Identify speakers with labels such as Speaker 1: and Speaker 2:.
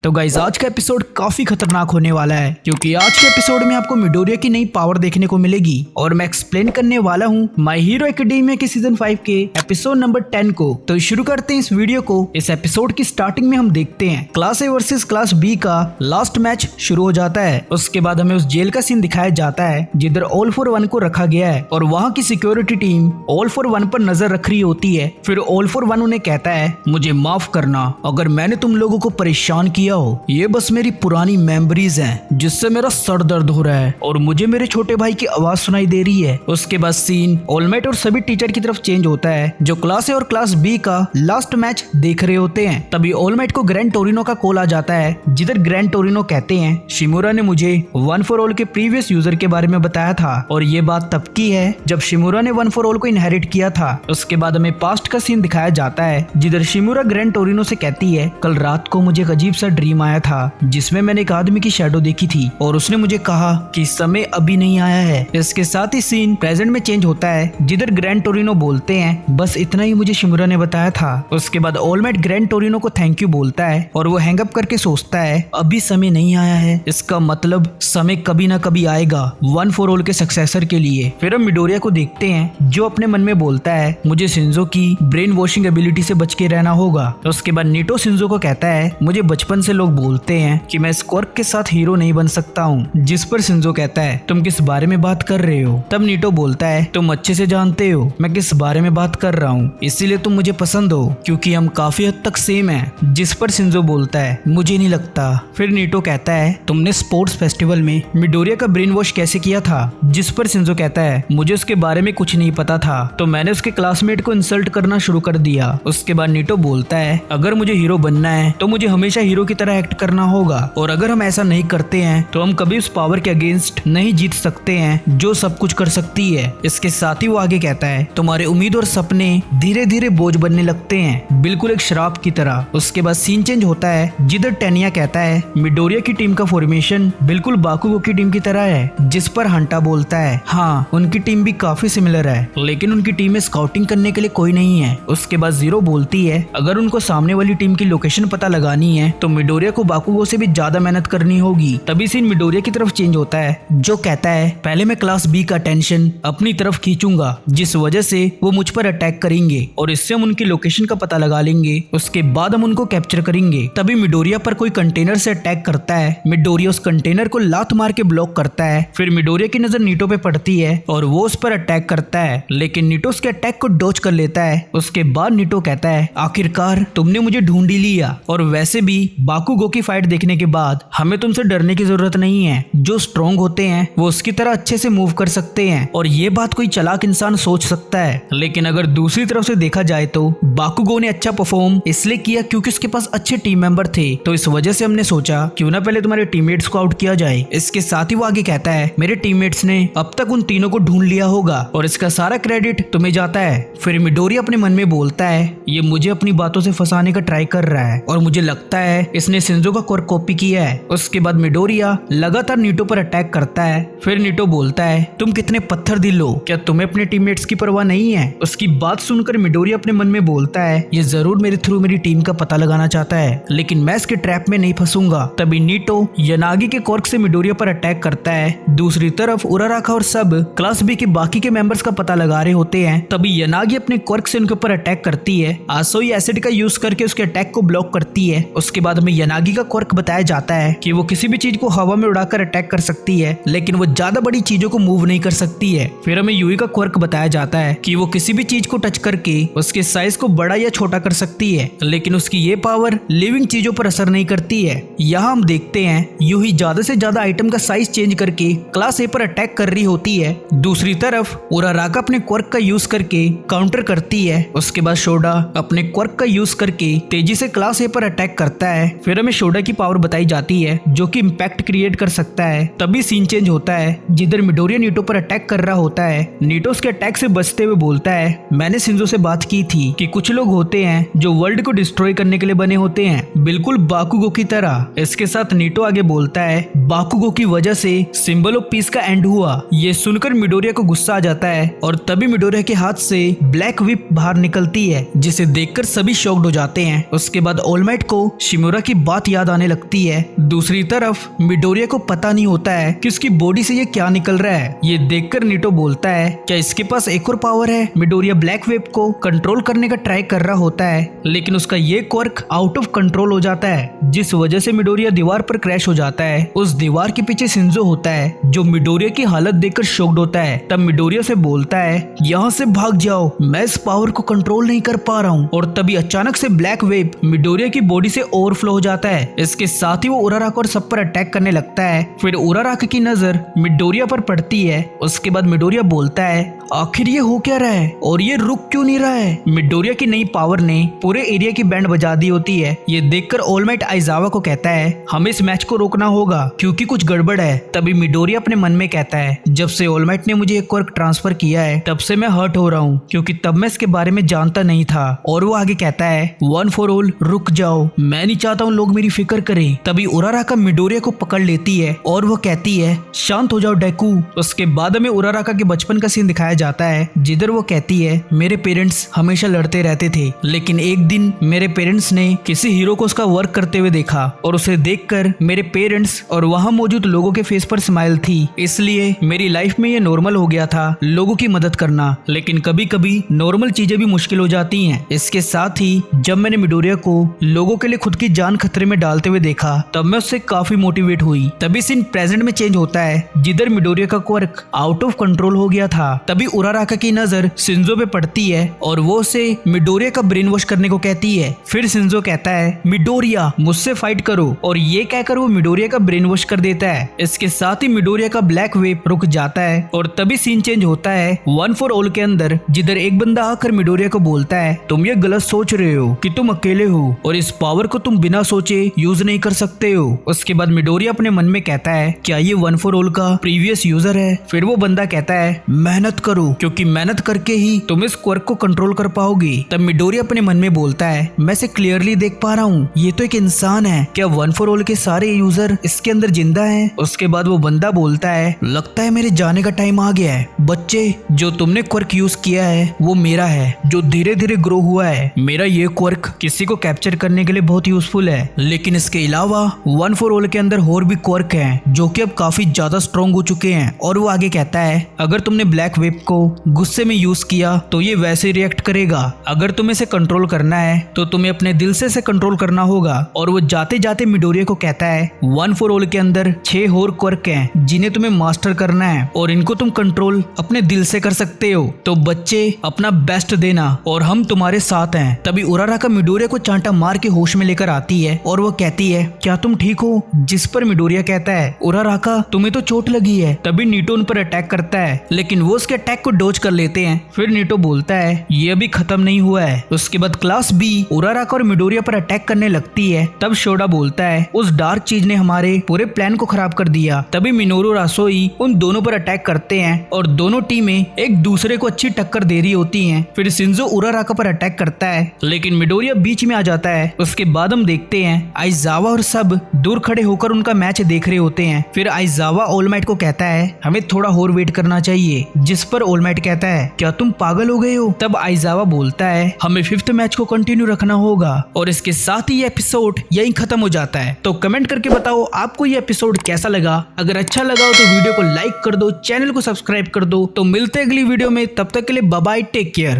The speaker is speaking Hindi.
Speaker 1: तो गाइस आज का एपिसोड काफी खतरनाक होने वाला है क्योंकि आज के एपिसोड में आपको मिडोरिया की नई पावर देखने को मिलेगी और मैं एक्सप्लेन करने वाला हूँ माय हीरो एकेडमिया के सीजन 5 के एपिसोड नंबर 10 को। तो शुरू करते हैं इस वीडियो को। इस एपिसोड की स्टार्टिंग में हम देखते हैं class A versus class B का लास्ट मैच शुरू हो जाता है। उसके बाद हमें उस जेल का सीन दिखाया जाता है जिधर ऑल फॉर वन को रखा गया है और वहाँ की security team all for one पर नजर रख रही होती है। फिर ऑल फॉर वन उन्हें कहता है, मुझे माफ करना अगर मैंने तुम लोगों को परेशान किया हो, ये बस मेरी पुरानी मेमोरीज हैं जिससे मेरा सर दर्द हो रहा है और मुझे मेरे छोटे भाई की आवाज सुनाई दे रही है। उसके बाद सीन ऑल माइट और सभी टीचर की तरफ चेंज होता है जो क्लास ए और क्लास बी का लास्ट मैच देख रहे होते हैं। तभी ऑल माइट को ग्रैंड टोरिनो का कॉल आ जाता है जिधर ग्रैंड टोरिनो कहते हैं, शिमुरा ने मुझे वन फॉर ऑल के प्रीवियस यूजर के बारे में बताया था और ये बात तब की है जब शिमुरा ने वन फॉर ऑल को इनहेरिट किया था। उसके बाद हमें पास्ट का सीन दिखाया जाता है जिधर शिमुरा ग्रैंड टोरिनो से कहती है, कल रात को मुझे एक अजीब सा ड्रीम आया था जिसमें मैंने एक आदमी की शैडो देखी थी और उसने मुझे कहा कि समय अभी नहीं आया है। इसके साथ ही सीन प्रेजेंट में चेंज होता है जिधर ग्रैंड टोरिनो बोलते हैं, बस इतना ही मुझे शिमुरा ने बताया था। उसके बाद ऑल माइट ग्रैंड टोरिनो को थैंक यू बोलता है और वो हैंग अप करके सोचता है अभी समय नहीं आया है, इसका मतलब समय कभी ना कभी आएगा वन फॉर ऑल के सक्सेसर के लिए। फिर हम मिडोरिया को देखते हैं जो अपने मन में बोलता है, मुझे शिंजो की ब्रेन वॉशिंग एबिलिटी से बच के रहना होगा। तो उसके बाद नीटो शिंजो को कहता है, मुझे बचपन से लोग बोलते हैं कि मैं स्क्वर्क के साथ हीरो नहीं बन सकता हूँ। जिस पर शिंजो कहता है, तुम किस बारे में बात कर रहे हो? तब नीटो बोलता है, तुम अच्छे से जानते हो मैं किस बारे में बात कर रहा हूँ, इसीलिए तुम मुझे पसंद हो क्योंकि हम काफी हद तक सेम हैं। जिस पर शिंजो बोलता है, मुझे नहीं लगता। फिर नीटो कहता है, तुमने स्पोर्ट्स फेस्टिवल में मिडोरिया का ब्रेन वॉश कैसे किया था? जिस पर शिंजो कहता है, मुझे उसके बारे में कुछ नहीं पता था तो मैंने उसके क्लासमेट को इंसल्ट करना शुरू कर दिया। उसके बाद नीटो बोलता है, अगर मुझे हीरो बनना है तो मुझे हमेशा हीरो की तरह एक्ट करना होगा और अगर हम ऐसा नहीं करते हैं तो हम कभी उस पावर के अगेंस्ट नहीं जीत सकते हैं जो सब कुछ कर सकती है। इसके साथ ही वो आगे कहता है, तुम्हारे उम्मीद और सपने धीरे धीरे बोझ बनने लगते हैं, बिल्कुल एक शराब की तरह। उसके बाद सीन चेंज होता है जिधर टेनिया कहता है, मिडोरिया की टीम का फॉर्मेशन बिल्कुल बाकुगो की टीम की तरह है। जिस पर हंटा बोलता है, हाँ उनकी टीम भी काफी सिमिलर है लेकिन उनकी टीम में स्काउटिंग करने के लिए कोई नहीं है। उसके बाद जीरो बोलती है, अगर उनको सामने वाली टीम की लोकेशन पता लगानी है तो मिडोरिया को बाकुगो से भी ज्यादा मेहनत करनी होगी। तभी सीन मिडोरिया की तरफ चेंज होता है जो कहता है, पहले मैं क्लास बी का टेंशन अपनी तरफ खींचूंगा जिस वजह से वो मुझ पर अटैक करेंगे और इससे हम उनकी लोकेशन का पता लगा लेंगे, उसके बाद हम उनको कैप्चर करेंगे। तभी मिडोरिया पर कोई कंटेनर से अटैक करता है, मिडोरिया उस कंटेनर को लात मार के ब्लॉक करता है। फिर मिडोरिया की नजर नीटो पे पड़ती है और वो उस पर अटैक करता है लेकिन नीटो उसके अटैक को डॉज कर लेता है। उसके बाद नीटो कहता है, आखिरकार तुमने मुझे ढूंढ ही लिया और वैसे भी बाकुगो की फाइट देखने के बाद हमें तुमसे डरने की जरूरत नहीं है, जो स्ट्रॉन्ग होते हैं वो उसकी तरह अच्छे से मूव कर सकते हैं और ये बात कोई चालाक इंसान सोच सकता है। लेकिन अगर दूसरी तरफ से देखा जाए तो बाकुगो ने अच्छा परफॉर्म इसलिए किया क्योंकि उसके पास अच्छे टीम मेंबर थे, तो इस वजह से हमने सोचा क्यों ना पहले तुम्हारे टीममेट्स को आउट किया जाए। इसके साथ ही वो आगे कहता है, मेरे टीममेट्स ने अब तक उन तीनों को ढूंढ लिया होगा और इसका सारा क्रेडिट तुम्हें जाता है। फिर मिडोरिया अपने मन में बोलता है, ये मुझे अपनी बातों से फंसाने का ट्राई कर रहा है और मुझे लगता है इसने शिंजो का कोर कॉपी किया है। उसके बाद मिडोरिया लगातार नीटो पर अटैक करता है। फिर नीटो बोलता है, तुम कितने पत्थर दिल हो, क्या तुम्हें अपने टीममेट्स की परवाह नहीं है? उसकी बात सुनकर मिडोरिया अपने मन में बोलता है, ये जरूर मेरे थ्रू मेरी टीम का पता लगाना चाहता है लेकिन मैं इसके ट्रैप में नहीं फंसूंगा। तभी नीटो यनागी के कॉर्क से मिडोरिया पर अटैक करता है। दूसरी तरफ उराराका और सब क्लास बी के बाकी के मेंबर्स का पता लगा रहे होते हैं। तभी यनागी अपने कॉर्क से उनके ऊपर अटैक करती है, आसोई एसिड का यूज करके उसके अटैक को ब्लॉक करती है। उसके बाद हमें यनागी का कॉर्क बताया जाता है कि वो किसी भी चीज को हवा में उड़ाकर अटैक कर सकती है लेकिन वो ज्यादा बड़ी चीजों को मूव नहीं कर सकती है। फिर हमें यूई का क्वर्क बताया जाता है कि वो किसी भी चीज को टच करके उसके साइज को बड़ा या छोटा कर सकती है लेकिन उसकी ये पावर लिविंग चीजों पर असर नहीं करती है। यहाँ हम देखते हैं यूही ज्यादा से ज्यादा आइटम का साइज चेंज करके क्लास ए पर अटैक कर रही होती है। दूसरी तरफ उराराका अपने क्वर्क का यूज करके काउंटर करती है। उसके बाद शोडा अपने क्वर्क का यूज करके तेजी से क्लास ए पर अटैक करता है। फिर हमें शोडा की पावर बताई जाती है जो कि इम्पैक्ट क्रिएट कर सकता है। तभी सीन चेंज होता है जिधर मिडोरिया नीटो पर अटैक कर रहा होता है। नीटो उसके अटैक से बचते हुए बोलता है, मैंने शिंजो से बात की थी कि कुछ लोग होते हैं जो वर्ल्ड को डिस्ट्रॉय करने के लिए बने होते हैं, बिल्कुल बाकुगो की तरह। इसके साथ नीटो आगे बोलता है, बाकुगो की वजह से सिंबल ऑफ पीस का एंड हुआ। ये सुनकर मिडोरिया को गुस्सा आ जाता है और तभी मिडोरिया के हाथ से ब्लैक विप बाहर निकलती है जिसे देखकर सभी शॉक्ड हो जाते हैं। उसके बाद ऑल माइट को शिमुरा की बात याद आने लगती है। दूसरी तरफ मिडोरिया को पता नहीं होता है कि उसकी बॉडी से ये क्या निकल रहा है। ये देखकर नीटो बोलता है क्या इसके पास एक और पावर है। मिडोरिया ब्लैक वेब को कंट्रोल करने का ट्राई कर रहा होता है, लेकिन उसका ये क्वर्क आउट ऑफ कंट्रोल हो जाता है, जिस वजह से मिडोरिया दीवार पर क्रैश हो जाता है। उस दीवार के पीछे शिंजो होता है जो मिडोरिया की हालत देखकर शॉक्ड होता है। तब मिडोरिया से बोलता है यहाँ से भाग जाओ, मैं इस पावर को कंट्रोल नहीं कर पा रहा हूँ। और तभी अचानक से ब्लैक वेब मिडोरिया की बॉडी से ओवरफ्लो हो जाता है। इसके साथ ही वो उराराका और सब पर अटैक करने लगता है। फिर उराराका की नजर मिडोरिया पर पड़ती है। उसके बाद मिडोरिया बोलता है आखिर ये हो क्या रहा है और ये रुक क्यों नहीं रहा है। मिडोरिया की नई पावर ने पूरे एरिया की बैंड बजा दी होती है। ये देखकर ऑल माइट आइजावा को कहता है हमें इस मैच को रोकना होगा क्योंकि कुछ गड़बड़ है। तभी मिडोरिया अपने मन में कहता है जब से ऑल माइट ने मुझे एक क्वर्क ट्रांसफर किया है तब से मैं हर्ट हो रहा हूँ, क्योंकि तब मैं इसके बारे में जानता नहीं था। और वो आगे कहता है वन फॉर ऑल रुक जाओ, मैं नहीं चाहता हूँ लोग मेरी फिक्र करें। तभी उराराका मिडोरिया को पकड़ लेती है और वो कहती है शांत हो जाओ डेकू। उसके बाद हमें उराराका के बचपन का सीन दिखाया जाता है जिधर वो कहती है मेरे पेरेंट्स हमेशा लड़ते रहते थे, लेकिन एक दिन मेरे पेरेंट्स ने किसी हीरो को उसका वर्क करते हुए देखा और उसे देखकर मेरे पेरेंट्स और वहां मौजूद लोगों के फेस पर स्माइल थी, इसलिए मेरी लाइफ में ये नॉर्मल हो गया था लोगों की मदद करना। लेकिन कभी कभी नॉर्मल चीजें भी मुश्किल हो जाती हैं। इसके साथ ही जब मैंने मिडोरिया को लोगों के लिए खुद की जान खतरे में डालते हुए देखा तब मैं उससे काफी मोटिवेट हुई। तभी सीन प्रेजेंट में चेंज होता है जिधर मिडोरिया का क्वर्क आउट ऑफ कंट्रोल हो गया था। तभी उराराका की नजर शिंजो पे पड़ती है और वो उसे मिडोरिया का ब्रेन वॉश करने को कहती है। फिर शिंजो कहता है मिडोरिया मुझसे फाइट करो, और ये कहकर वो मिडोरिया का ब्रेन वॉश कर देता है। इसके साथ ही मिडोरिया का ब्लैक वेव रुक जाता है और तभी सीन चेंज होता है वन फॉर ऑल के अंदर, जिधर एक बंदा आकर मिडोरिया को बोलता है तुम ये गलत सोच रहे हो कि तुम अकेले हो और इस पावर को तुम बिना सोचे यूज नहीं कर सकते हो। उसके बाद मिडोरिया अपने मन में कहता है क्या ये वन फॉर ऑल का प्रीवियस यूजर है। फिर वो बंदा कहता है मेहनत करो, क्योंकि मेहनत करके ही तुम इस क्वर्क को कंट्रोल कर पाओगे। तब मिडोरिया अपने मन में बोलता है मैं इसे क्लियरली देख पा रहा हूँ, ये तो एक इंसान है, क्या वन फॉर ऑल के सारे यूजर इसके अंदर जिंदा हैं। उसके बाद वो बंदा बोलता है लगता है मेरे जाने का टाइम आ गया है। बच्चे जो तुमने क्वर्क यूज किया है वो मेरा है, जो धीरे धीरे ग्रो हुआ है। मेरा ये क्वर्क किसी को कैप्चर करने के लिए बहुत यूजफुल है, लेकिन इसके अलावा वन फॉर ऑल के अंदर और भी क्वर्क हैं जो कि अब काफी ज्यादा स्ट्रॉन्ग हो चुके हैं। और वो आगे कहता है अगर तुमने ब्लैक वेब को गुस्से में यूज किया तो ये वैसे रिएक्ट करेगा। अगर तुम्हें इसे कंट्रोल करना है तो तुम्हें अपने दिल से इसे कंट्रोल करना होगा। और वो जाते जाते मिडोरिया को कहता है वन फॉर ऑल के अंदर 6 और क्वर्क हैं जिन्हें तुम्हें मास्टर करना है और इनको तुम कंट्रोल अपने दिल से कर सकते हो। तो बच्चे अपना बेस्ट देना और हम तुम्हारे साथ हैं। तभी उराराका मिडोरिया को चांटा मार के होश में लेकर आती है और वो कहती है क्या तुम ठीक हो। जिस पर मिडोरिया कहता है उराराका तुम्हें तो चोट लगी है। तभी नीटो उन पर अटैक करता है, लेकिन वो उसके अटैक को डॉज कर लेते हैं। फिर नीटो बोलता है ये अभी खत्म नहीं हुआ है। उसके बाद क्लास बी उराराका और मिडोरिया पर अटैक करने लगती है। तब शोडा बोलता है उस डार्क चीज ने हमारे पूरे प्लान को खराब कर दिया। तभी मिनोरू रासोई उन दोनों पर अटैक करते हैं और दोनों टीमें एक दूसरे को अच्छी टक्कर दे रही होती हैं। फिर शिंजो उराराका पर अटैक करता है, लेकिन मिडोरिया बीच में आ जाता है। उसके बाद हम देखते हैं आइजावा और सब दूर खड़े होकर उनका मैच देख रहे होते हैं। फिर आइजावा ऑल माइट को कहता है हमें थोड़ा और वेट करना चाहिए, जिस पर ऑल माइट कहता है क्या तुम पागल हो गए हो। तब आइजावा बोलता है हमें 5th मैच को कंटिन्यू रखना होगा। और इसके साथ ही ये एपिसोड यहीं खत्म हो जाता है। तो कमेंट करके बताओ आपको ये एपिसोड कैसा लगा। अगर अच्छा लगा हो तो वीडियो को लाइक कर दो, चैनल को सब्सक्राइब कर दो। तो मिलते हैं अगली वीडियो में, तब तक के लिए बाय बाय, टेक केयर।